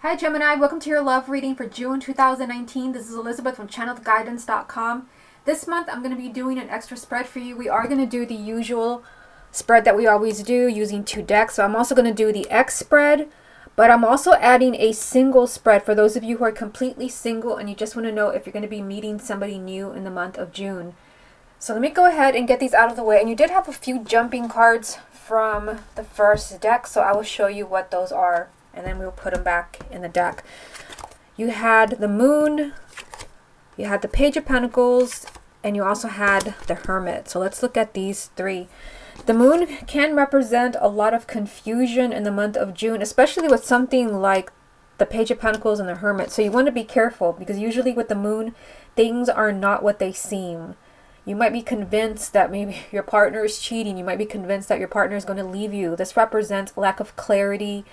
Hi Gemini, welcome to your love reading for June 2019. This is Elizabeth from channeledguidance.com. This month I'm going to be doing an extra spread for you. We are going to do the usual spread that we always do using 2 decks. So I'm also going to do the X spread, but I'm also adding a single spread for those of you who are completely single and you just want to know if you're going to be meeting somebody new in the month of June. So let me go ahead and get these out of the way. And you did have a few jumping cards from the first deck, so I will show you what those are. And then we'll put them back in the deck. You had the Moon, you had the Page of Pentacles, and you also had the Hermit. So let's look at these 3. The Moon can represent a lot of confusion in the month of June, especially with something like the Page of Pentacles and the Hermit. So you want to be careful because usually with the Moon, things are not what they seem. You might be convinced that maybe your partner is cheating. You might be convinced that your partner is going to leave you. This represents lack of clarity,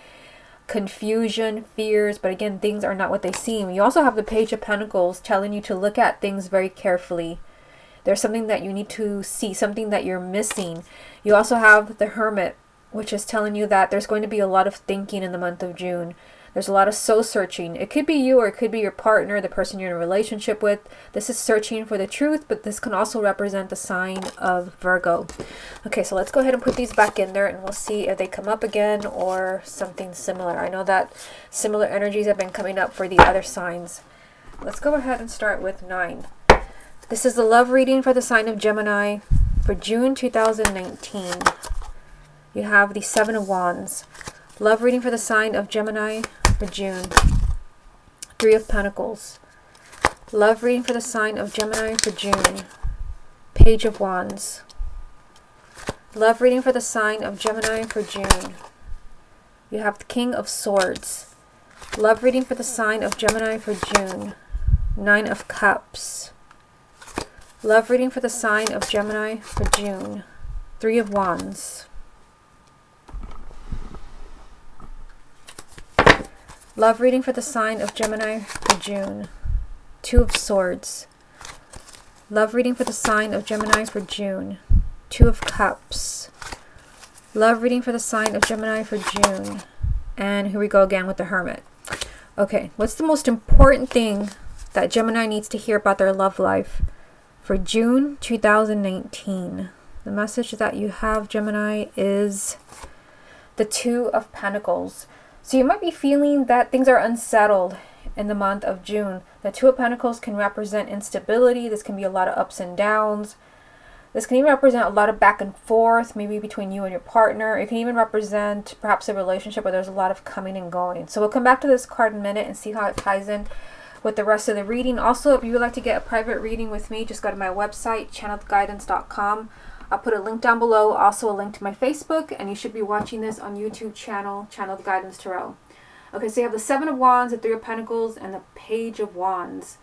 confusion, fears, but again, things are not what they seem. You also have the Page of Pentacles telling you to look at things very carefully. There's something that you need to see, something that you're missing. You also have the Hermit, which is telling you that there's going to be a lot of thinking in the month of June. There's a lot of soul searching. It could be you or it could be your partner, the person you're in a relationship with. This is searching for the truth, but this can also represent the sign of Virgo. Okay, so let's go ahead and put these back in there and we'll see if they come up again or something similar. I know that similar energies have been coming up for the other signs. Let's go ahead and start with 9. This is the love reading for the sign of Gemini for June 2019. You have the 7 of Wands. Love reading for the sign of Gemini for June. 3 of Pentacles. Love reading for the sign of Gemini for June. Page of Wands. Love reading for the sign of Gemini for June. You have the King of Swords. Love reading for the sign of Gemini for June. 9 of Cups. Love reading for the sign of Gemini for June. 3 of Wands. Love reading for the sign of Gemini for June. 2 of Swords. Love reading for the sign of Gemini for June. 2 of Cups. Love reading for the sign of Gemini for June. And here we go again with the Hermit. Okay, what's the most important thing that Gemini needs to hear about their love life for June 2019? The message that you have, Gemini, is the 2 of Pentacles. So you might be feeling that things are unsettled in the month of June. The 2 of Pentacles can represent instability. This can be a lot of ups and downs. This can even represent a lot of back and forth, maybe between you and your partner. It can even represent perhaps a relationship where there's a lot of coming and going. So we'll come back to this card in a minute and see how it ties in with the rest of the reading. Also, if you would like to get a private reading with me, just go to my website, channeledguidance.com. I'll put a link down below, also a link to my Facebook, and you should be watching this on YouTube channel, Channeled Guidance Tarot. Okay, so you have the 7 of Wands, the 3 of Pentacles, and the Page of Wands.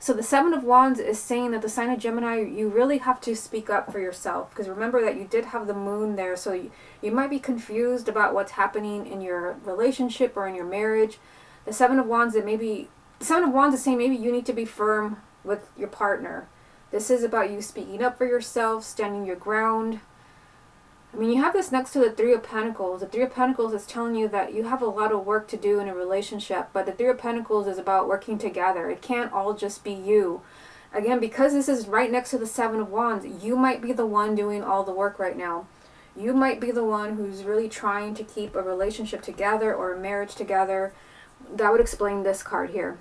So the 7 of Wands is saying that the sign of Gemini, you really have to speak up for yourself. Because remember that you did have the Moon there, so you might be confused about what's happening in your relationship or in your marriage. The 7 of Wands, the 7 of Wands is saying maybe you need to be firm with your partner. This is about you speaking up for yourself, standing your ground. I mean, you have this next to the 3 of Pentacles. The 3 of Pentacles is telling you that you have a lot of work to do in a relationship, but the 3 of Pentacles is about working together. It can't all just be you. Again, because this is right next to the 7 of Wands, you might be the one doing all the work right now. You might be the one who's really trying to keep a relationship together or a marriage together. That would explain this card here,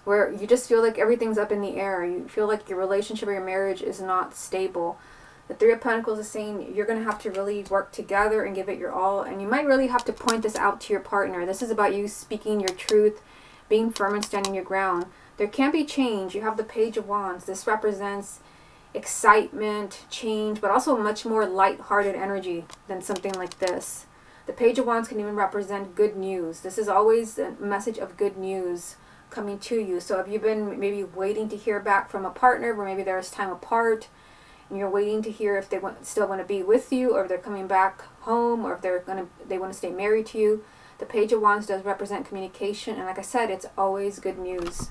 where you just feel like everything's up in the air. You feel like your relationship or your marriage is not stable. The 3 of Pentacles is saying you're going to have to really work together and give it your all. And you might really have to point this out to your partner. This is about you speaking your truth, being firm and standing your ground. There can be change. You have the Page of Wands. This represents excitement, change, but also much more light-hearted energy than something like this. The Page of Wands can even represent good news. This is always a message of good news coming to you. So if you've been maybe waiting to hear back from a partner, or maybe there's time apart and you're waiting to hear if they still want to be with you, or if they're coming back home, or if they want to stay married to you, the Page of Wands does represent communication, and like I said, it's always good news.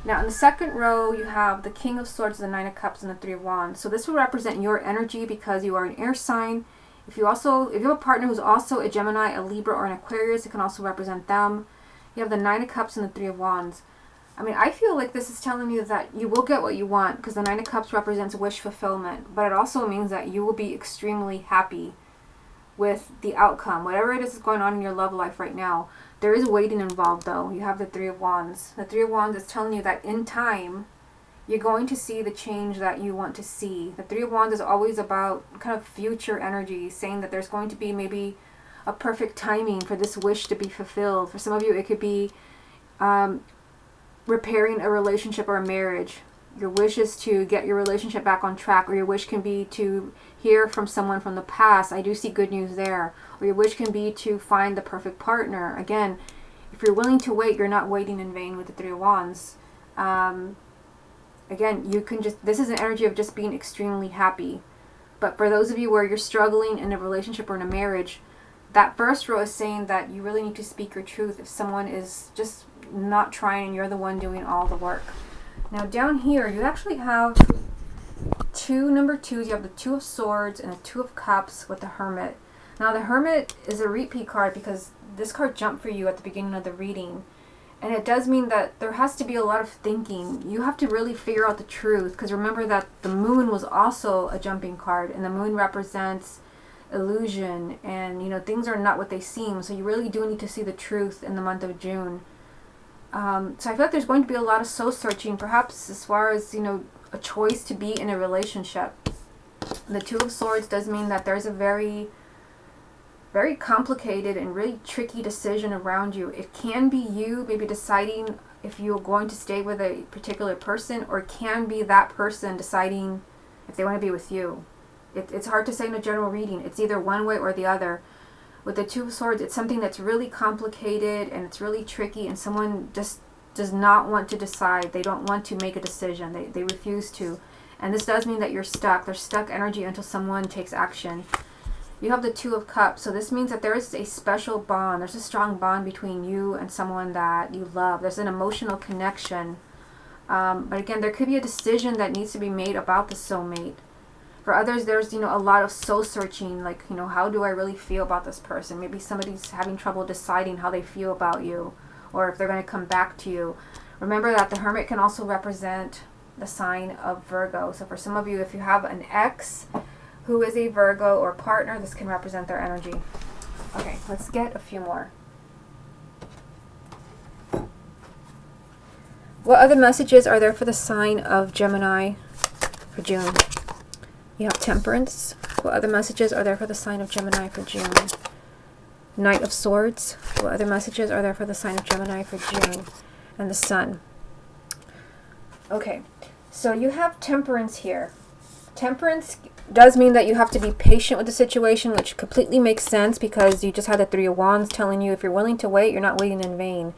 Now in the second row you have the King of Swords, the 9 of Cups, and the 3 of Wands. So this will represent your energy because you are an air sign If you have a partner who's also a Gemini, a Libra, or an Aquarius, it can also represent them. You have the Nine of Cups and the Three of Wands. I mean, I feel like this is telling you that you will get what you want, because the Nine of Cups represents wish fulfillment. But it also means that you will be extremely happy with the outcome. Whatever it is going on in your love life right now, there is waiting involved, though. You have the Three of Wands. The Three of Wands is telling you that in time, you're going to see the change that you want to see. The Three of Wands is always about kind of future energy, saying that there's going to be maybe a perfect timing for this wish to be fulfilled. For some of you, it could be repairing a relationship or a marriage. Your wish is to get your relationship back on track, or your wish can be to hear from someone from the past. I do see good news there. Or your wish can be to find the perfect partner. Again, if you're willing to wait, you're not waiting in vain with the Three of Wands. Again, you can just, this is an energy of just being extremely happy. But for those of you where you're struggling in a relationship or in a marriage, that first row is saying that you really need to speak your truth if someone is just not trying and you're the one doing all the work. Now down here, you actually have two number twos. You have the Two of Swords and the Two of Cups with the Hermit. Now the Hermit is a repeat card because this card jumped for you at the beginning of the reading. And it does mean that there has to be a lot of thinking. You have to really figure out the truth, because remember that the Moon was also a jumping card, and the Moon represents illusion, and you know, things are not what they seem. So you really do need to see the truth in the month of June. So I feel like there's going to be a lot of soul searching, perhaps as far as, you know, a choice to be in a relationship. The Two of Swords does mean that there's a very complicated and really tricky decision around you. It can be you maybe deciding if you're going to stay with a particular person, or it can be that person deciding if they want to be with you. It's hard to say in a general reading. It's either one way or the other. With the Two of Swords, it's something that's really complicated and it's really tricky, and someone just does not want to decide. They don't want to make a decision. They refuse to. And this does mean that you're stuck. There's stuck energy until someone takes action. You have the Two of Cups, so this means that there is a special bond. There's a strong bond between you and someone that you love. There's an emotional connection. But again, there could be a decision that needs to be made about the soulmate. For others, there's, you know, a lot of soul searching, like, you know, how do I really feel about this person? Maybe somebody's having trouble deciding how they feel about you, or if they're going to come back to you. Remember that the Hermit can also represent the sign of Virgo. So for some of you, if you have an ex who is a Virgo or partner, this can represent their energy. Okay, let's get a few more. What other messages are there for the sign of Gemini for June? You have Temperance. What other messages are there for the sign of Gemini for June? Knight of Swords. What other messages are there for the sign of Gemini for June? And the Sun. Okay, so you have Temperance here. Temperance does mean that you have to be patient with the situation, which completely makes sense because you just had the Three of Wands telling you if you're willing to wait, you're not waiting in vain.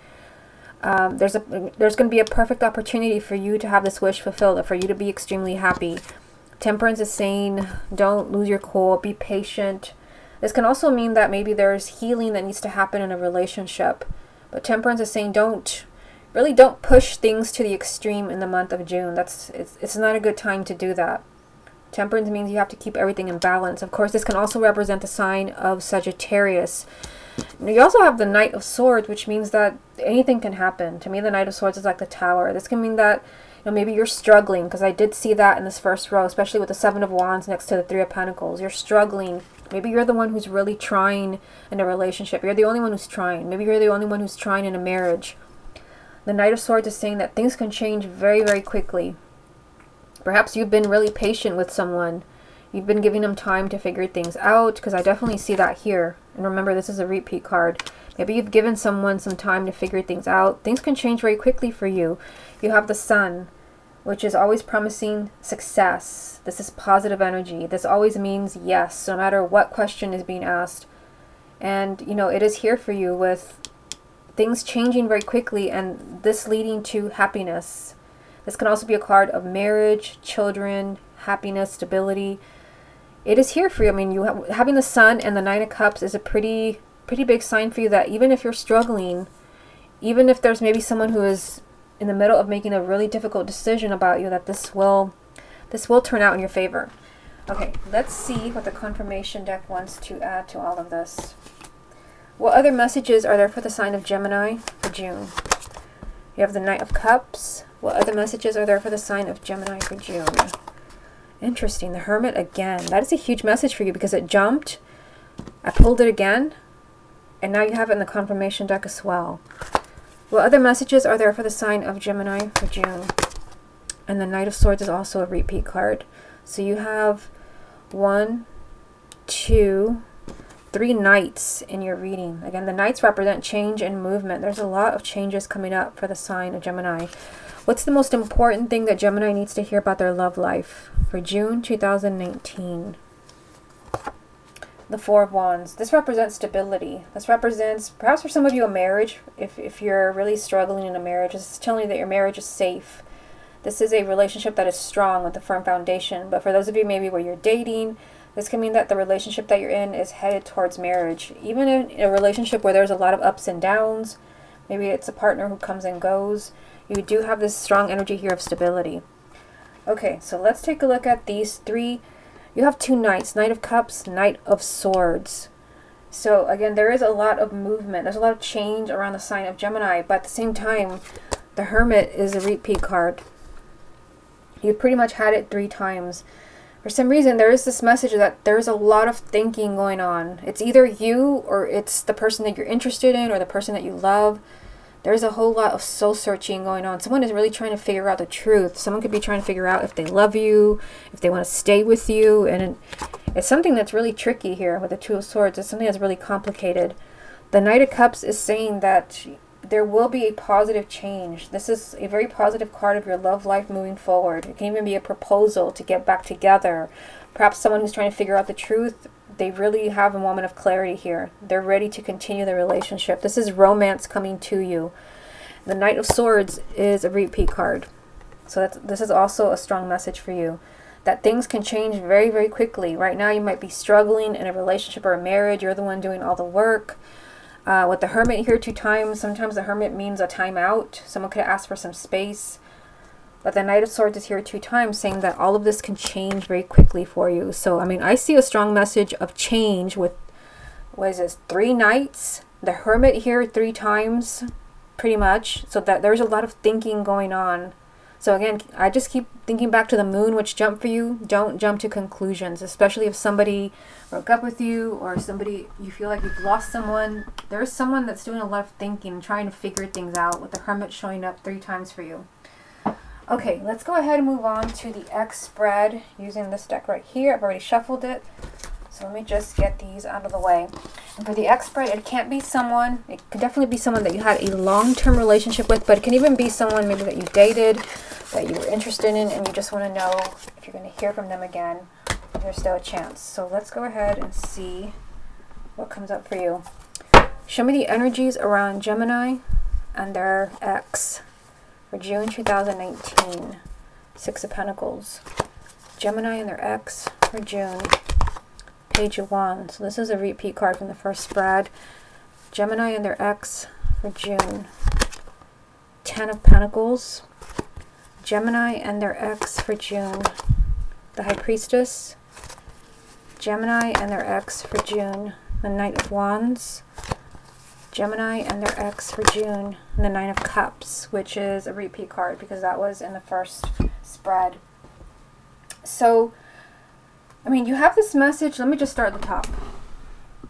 There's going to be a perfect opportunity for you to have this wish fulfilled, for you to be extremely happy. Temperance is saying don't lose your cool, be patient. This can also mean that maybe there's healing that needs to happen in a relationship. But Temperance is saying don't push things to the extreme in the month of June. It's not a good time to do that. Temperance means you have to keep everything in balance. Of course, this can also represent the sign of Sagittarius. You also have the Knight of Swords, which means that anything can happen. To me, the Knight of Swords is like the Tower. This can mean that, you know, maybe you're struggling, because I did see that in this first row, especially with the Seven of Wands next to the Three of Pentacles. You're struggling. Maybe you're the one who's really trying in a relationship. You're the only one who's trying. Maybe you're the only one who's trying in a marriage. The Knight of Swords is saying that things can change very, very quickly. Perhaps you've been really patient with someone. You've been giving them time to figure things out, because I definitely see that here. And remember, this is a repeat card. Maybe you've given someone some time to figure things out. Things can change very quickly for you. You have the Sun, which is always promising success. This is positive energy. This always means yes, no matter what question is being asked. And, you know, it is here for you with things changing very quickly and this leading to happiness. This can also be a card of marriage, children, happiness, stability. It is here for you. I mean, having the Sun and the Nine of Cups is a pretty big sign for you that even if you're struggling, even if there's maybe someone who is in the middle of making a really difficult decision about you, that this will turn out in your favor. Okay, let's see what the confirmation deck wants to add to all of this. What other messages are there for the sign of Gemini for June? You have the Knight of Cups. What other messages are there for the sign of Gemini for June? Interesting. The Hermit again. That is a huge message for you because it jumped. I pulled it again. And now you have it in the confirmation deck as well. What other messages are there for the sign of Gemini for June? And the Knight of Swords is also a repeat card. So you have 1, 2, 3 knights in your reading. Again, the knights represent change and movement. There's a lot of changes coming up for the sign of Gemini. What's the most important thing that Gemini needs to hear about their love life for June 2019? The Four of Wands. This represents stability. This represents, perhaps for some of you, a marriage. If you're really struggling in a marriage, this is telling you that your marriage is safe. This is a relationship that is strong with a firm foundation. But for those of you maybe where you're dating, this can mean that the relationship that you're in is headed towards marriage. Even in a relationship where there's a lot of ups and downs, maybe it's a partner who comes and goes, you do have this strong energy here of stability. Okay, so let's take a look at these 3. You have 2 knights, Knight of Cups, Knight of Swords. So again, there is a lot of movement. There's a lot of change around the sign of Gemini, but at the same time, the Hermit is a repeat card. You pretty much had it 3 times. For some reason, there is this message that there's a lot of thinking going on. It's either you or it's the person that you're interested in or the person that you love. There's a whole lot of soul searching going on. Someone is really trying to figure out the truth. Someone could be trying to figure out if they love you, if they want to stay with you. And it's something that's really tricky here with the Two of Swords. It's something that's really complicated. The Knight of Cups is saying that there will be a positive change. This is a very positive card of your love life moving forward. It can even be a proposal to get back together. Perhaps someone who's trying to figure out the truth, they really have a moment of clarity here. They're ready to continue the relationship. This is romance coming to you. The Knight of Swords is a repeat card. So this is also a strong message for you. That things can change very, very quickly. Right now you might be struggling in a relationship or a marriage. You're the one doing all the work. With the Hermit here 2 times, sometimes the Hermit means a timeout. Someone could ask for some space. But the Knight of Swords is here 2 times, saying that all of this can change very quickly for you. So, I mean, I see a strong message of change with, what is this, 3 knights? The Hermit here 3 times, pretty much. So that there's a lot of thinking going on. So again, I just keep thinking back to the Moon, which jumped for you. Don't jump to conclusions, especially if somebody broke up with you or somebody, you feel like you've lost someone. There's someone that's doing a lot of thinking, trying to figure things out, with the Hermit showing up 3 times for you. Okay, let's go ahead and move on to the X spread using this deck right here. I've already shuffled it. So let me just get these out of the way. And for the X spread, it can't be someone, it could definitely be someone that you had a long-term relationship with, but it can even be someone maybe that you dated, that you were interested in, and you just want to know if you're going to hear from them again, if there's still a chance. So let's go ahead and see what comes up for you. Show me the energies around Gemini and their X for June 2019. 6 of Pentacles. Gemini and their X for June. Page of Wands. So this is a repeat card from the first spread. Gemini and their X for June. 10 of Pentacles. Gemini and their X for June. The High Priestess. Gemini and their X for June. The Knight of Wands. Gemini and their X for June. And the 9 of Cups, which is a repeat card because that was in the first spread. So, I mean, you have this message. Let me just start at the top.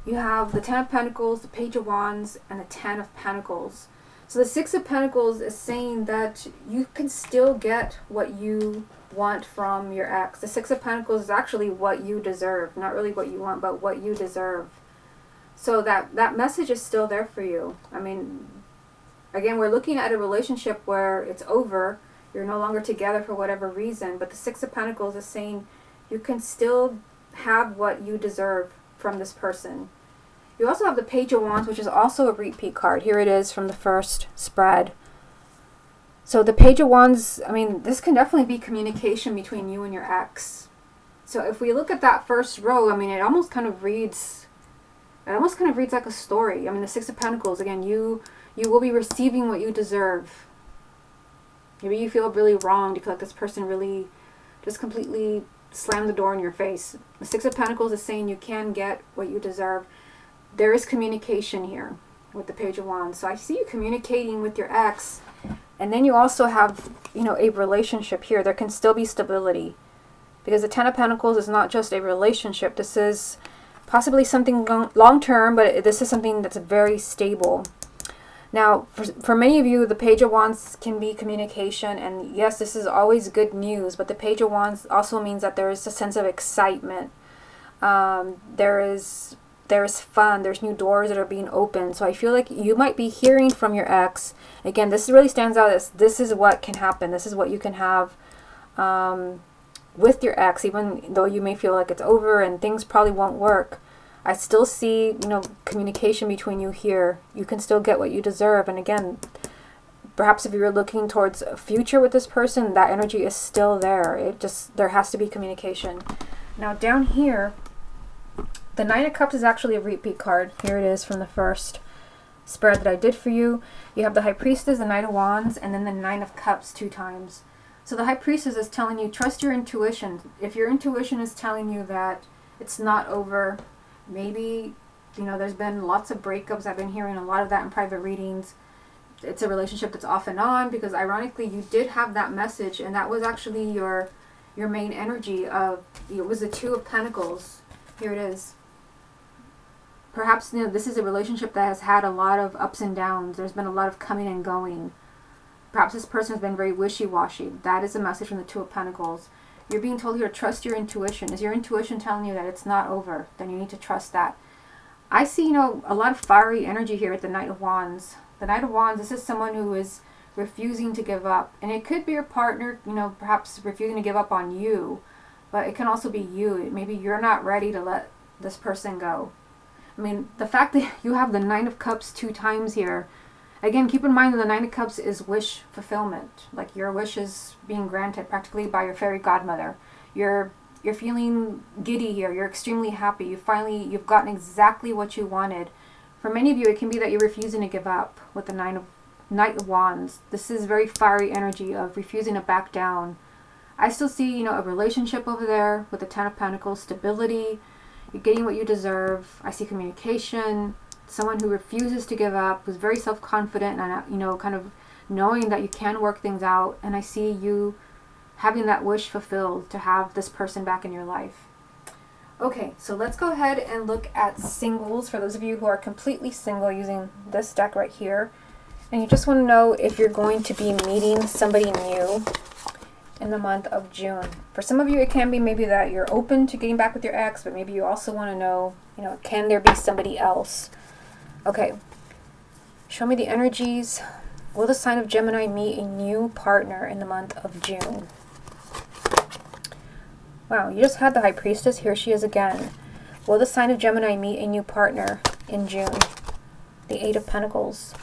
You have the 10 of Pentacles, the Page of Wands, and the 10 of Pentacles. So the 6 of Pentacles is saying that you can still get what you want from your ex. The 6 of Pentacles is actually what you deserve. Not really what you want, but what you deserve. So that message is still there for you. I mean, again, we're looking at a relationship where it's over. You're no longer together for whatever reason. But the 6 of Pentacles is saying you can still have what you deserve from this person. You also have the Page of Wands, which is also a repeat card. Here it is from the first spread. So the Page of Wands, I mean, this can definitely be communication between you and your ex. So if we look at that first row, I mean, it almost kind of reads like a story. I mean, the 6 of Pentacles, again, you will be receiving what you deserve. Maybe you feel really wronged. You feel like this person really just completely slam the door in your face. The Six of Pentacles is saying you can get what you deserve. There is communication here with the Page of Wands. So I see you communicating with your ex, and then you also have, you know, a relationship here. There can still be stability, because the Ten of Pentacles is not just a relationship. This is possibly something long-term, but this is something that's very stable. Now, for many of you, the Page of Wands can be communication, and yes, this is always good news, but the Page of Wands also means that there is a sense of excitement. There is fun, there's new doors that are being opened. So I feel like you might be hearing from your ex. Again, this really stands out as this is what can happen. This is what you can have with your ex, even though you may feel like it's over and things probably won't work. I still see, you know, communication between you here. You can still get what you deserve. And again, perhaps if you're looking towards a future with this person, that energy is still there. There has to be communication. Now down here, the Nine of Cups is actually a repeat card. Here it is from the first spread that I did for you. You have the High Priestess, the Knight of Wands, and then the Nine of Cups 2 times. So the High Priestess is telling you, trust your intuition. If your intuition is telling you that it's not over, maybe, you know, there's been lots of breakups. I've been hearing a lot of that in private readings. It's a relationship that's off and on, because ironically you did have that message, and that was actually your main energy of, it was the Two of Pentacles. Here it is. Perhaps, you know, this is a relationship that has had a lot of ups and downs. There's been a lot of coming and going. Perhaps this person has been very wishy-washy. That is a message from the Two of Pentacles. You're being told here to trust your intuition. Is your intuition telling you that it's not over? Then you need to trust that. I see, you know, a lot of fiery energy here at the Knight of Wands. The Knight of Wands, this is someone who is refusing to give up. And it could be your partner, you know, perhaps refusing to give up on you. But it can also be you. Maybe you're not ready to let this person go. I mean, the fact that you have the Nine of Cups 2 times here, again, keep in mind that the Nine of Cups is wish fulfillment. Like, your wish is being granted practically by your fairy godmother. You're feeling giddy here. You're extremely happy. You've gotten exactly what you wanted. For many of you, it can be that you're refusing to give up with the Knight of Wands. This is very fiery energy of refusing to back down. I still see, you know, a relationship over there with the Ten of Pentacles, stability. You're getting what you deserve. I see communication. Someone who refuses to give up, who's very self-confident and, you know, kind of knowing that you can work things out. And I see you having that wish fulfilled to have this person back in your life. Okay, so let's go ahead and look at singles for those of you who are completely single using this deck right here. And you just want to know if you're going to be meeting somebody new in the month of June. For some of you, it can be maybe that you're open to getting back with your ex, but maybe you also want to know, you know, can there be somebody else? Okay, show me the energies. Will the sign of Gemini meet a new partner in the month of June? Wow, you just had the High Priestess. Here she is again. Will the sign of Gemini meet a new partner in June? The Eight of Pentacles.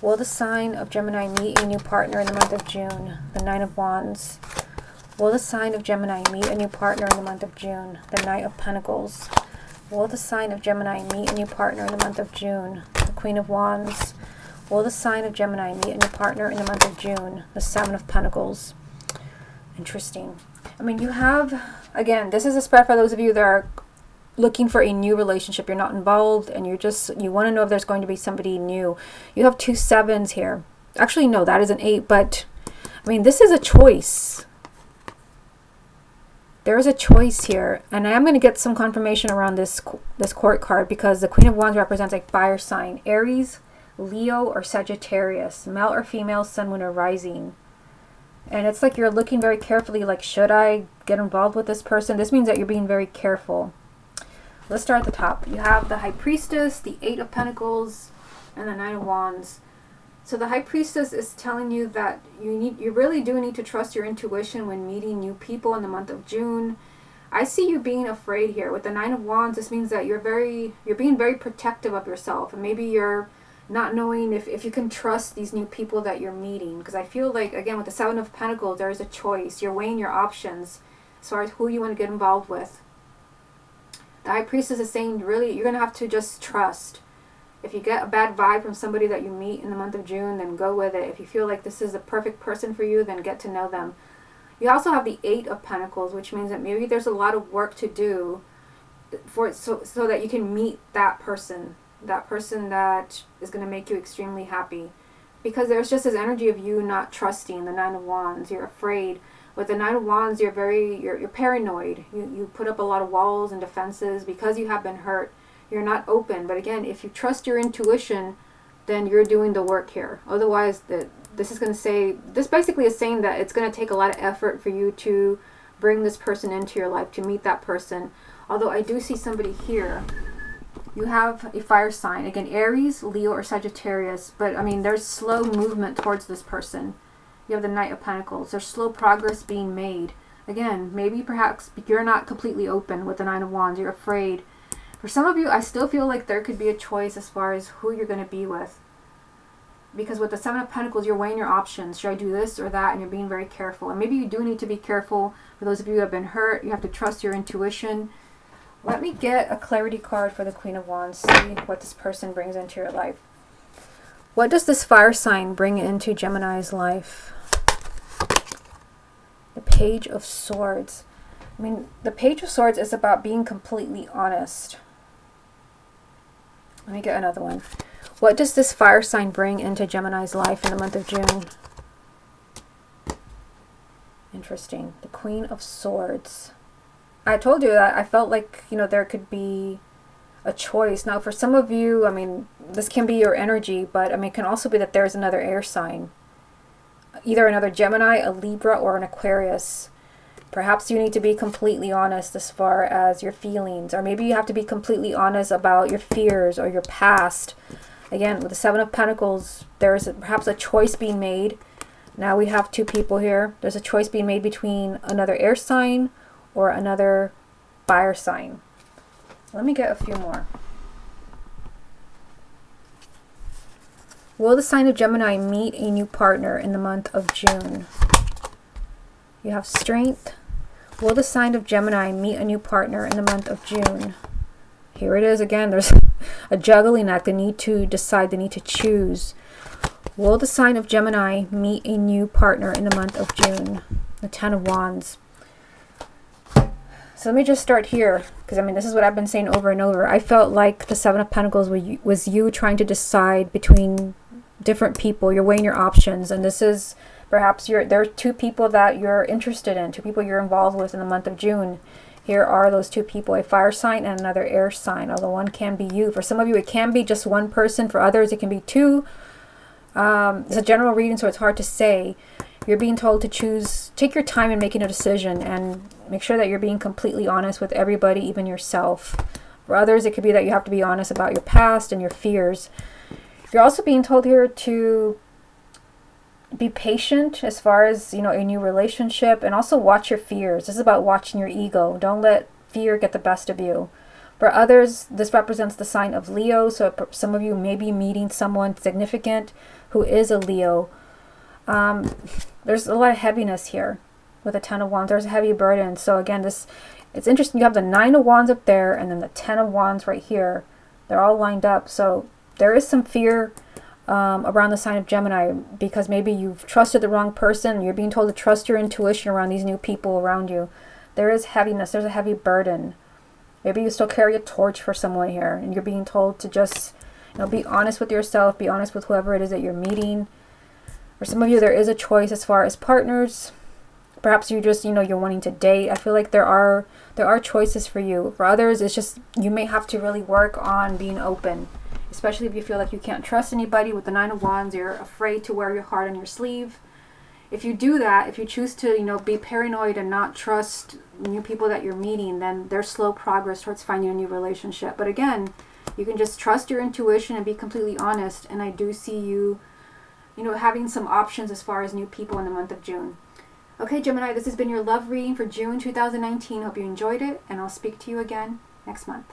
Will the sign of Gemini meet a new partner in the month of June? The Nine of Wands. Will the sign of Gemini meet a new partner in the month of June? The Knight of Pentacles. Will the sign of Gemini meet a new partner in the month of June? The Queen of Wands. Will the sign of Gemini meet a new partner in the month of June? The Seven of Pentacles. Interesting. I mean, you have, again, this is a spread for those of you that are looking for a new relationship. You're not involved and you want to know if there's going to be somebody new. You have 2 sevens here. Actually, no, that is an 8, but I mean, this is a choice. There is a choice here, and I am going to get some confirmation around this court card, because the Queen of Wands represents a fire sign. Aries, Leo, or Sagittarius. Male or female, sun, moon, or rising. And it's like you're looking very carefully, like, should I get involved with this person? This means that you're being very careful. Let's start at the top. You have the High Priestess, the Eight of Pentacles, and the Nine of Wands. So the High Priestess is telling you that you really do need to trust your intuition when meeting new people in the month of June. I see you being afraid here. With the Nine of Wands, this means that you're being very protective of yourself, and maybe you're not knowing if you can trust these new people that you're meeting. Because I feel like, again, with the Seven of Pentacles, there is a choice. You're weighing your options as far as who you want to get involved with. The High Priestess is saying, really, you're going to have to just trust. If you get a bad vibe from somebody that you meet in the month of June, then go with it. If you feel like this is the perfect person for you, then get to know them. You also have the Eight of Pentacles, which means that maybe there's a lot of work to do so that you can meet that person that is going to make you extremely happy. Because there's just this energy of you not trusting. The Nine of Wands, you're afraid. With the Nine of Wands, you're paranoid. You put up a lot of walls and defenses because you have been hurt. You're not open. But again, if you trust your intuition, then you're doing the work here. Otherwise, this basically is saying that it's going to take a lot of effort for you to bring this person into your life, to meet that person. Although I do see somebody here. You have a fire sign. Again, Aries, Leo, or Sagittarius. But, I mean, there's slow movement towards this person. You have the Knight of Pentacles. There's slow progress being made. Again, maybe perhaps you're not completely open with the Nine of Wands. You're afraid. For some of you, I still feel like there could be a choice as far as who you're going to be with. Because with the Seven of Pentacles, you're weighing your options. Should I do this or that? And you're being very careful. And maybe you do need to be careful. For those of you who have been hurt, you have to trust your intuition. Let me get a clarity card for the Queen of Wands. See what this person brings into your life. What does this fire sign bring into Gemini's life? The Page of Swords. I mean, the Page of Swords is about being completely honest. Let me get another one. What does this fire sign bring into Gemini's life in the month of June? Interesting. The Queen of Swords. I told you that I felt like, there could be a choice. Now, for some of you, I mean, this can be your energy, but, I mean, it can also be that there's another air sign. Either another Gemini, a Libra, or an Aquarius. Perhaps you need to be completely honest as far as your feelings. Or maybe you have to be completely honest about your fears or your past. Again, with the Seven of Pentacles, there's perhaps a choice being made. Now we have two people here. There's a choice being made between another air sign or another fire sign. Let me get a few more. Will the sign of Gemini meet a new partner in the month of June? You have Strength. Will the sign of Gemini meet a new partner in the month of June? Here it is again. There's a juggling act. They need to decide. They need to choose. Will the sign of Gemini meet a new partner in the month of June? The Ten of Wands. So let me just start here, because I mean, this is what I've been saying over and over. I felt like the Seven of Pentacles was you trying to decide between different people. You're weighing your options, and this is perhaps there are two people that you're interested in, two people you're involved with in the month of June. Here are those two people, a fire sign and another air sign, although one can be you. For some of you, it can be just one person. For others, it can be two. It's a general reading, so it's hard to say. You're being told to choose, take your time in making a decision and make sure that you're being completely honest with everybody, even yourself. For others, it could be that you have to be honest about your past and your fears. You're also being told here to be patient as far as, a new relationship, and also watch your fears. This is about watching your ego. Don't let fear get the best of you. For others, this represents the sign of Leo. So some of you may be meeting someone significant who is a Leo. There's a lot of heaviness here with the Ten of Wands. There's a heavy burden. So again, it's interesting. You have the Nine of Wands up there and then the Ten of Wands right here. They're all lined up. So there is some fear around the sign of Gemini, because maybe you've trusted the wrong person. You're being told to trust your intuition around these new people around you. There is heaviness. There's a heavy burden. Maybe you still carry a torch for someone here, and you're being told to just, be honest with yourself, be honest with whoever it is that you're meeting. For some of you, there is a choice as far as partners. Perhaps you just, you're wanting to date. I feel like there are choices for you. For others, it's just you may have to really work on being open, especially if you feel like you can't trust anybody. With the Nine of Wands, you're afraid to wear your heart on your sleeve. If you do that, if you choose to, be paranoid and not trust new people that you're meeting, then there's slow progress towards finding a new relationship. But again, you can just trust your intuition and be completely honest. And I do see you, having some options as far as new people in the month of June. Okay, Gemini, this has been your love reading for June 2019. Hope you enjoyed it, and I'll speak to you again next month.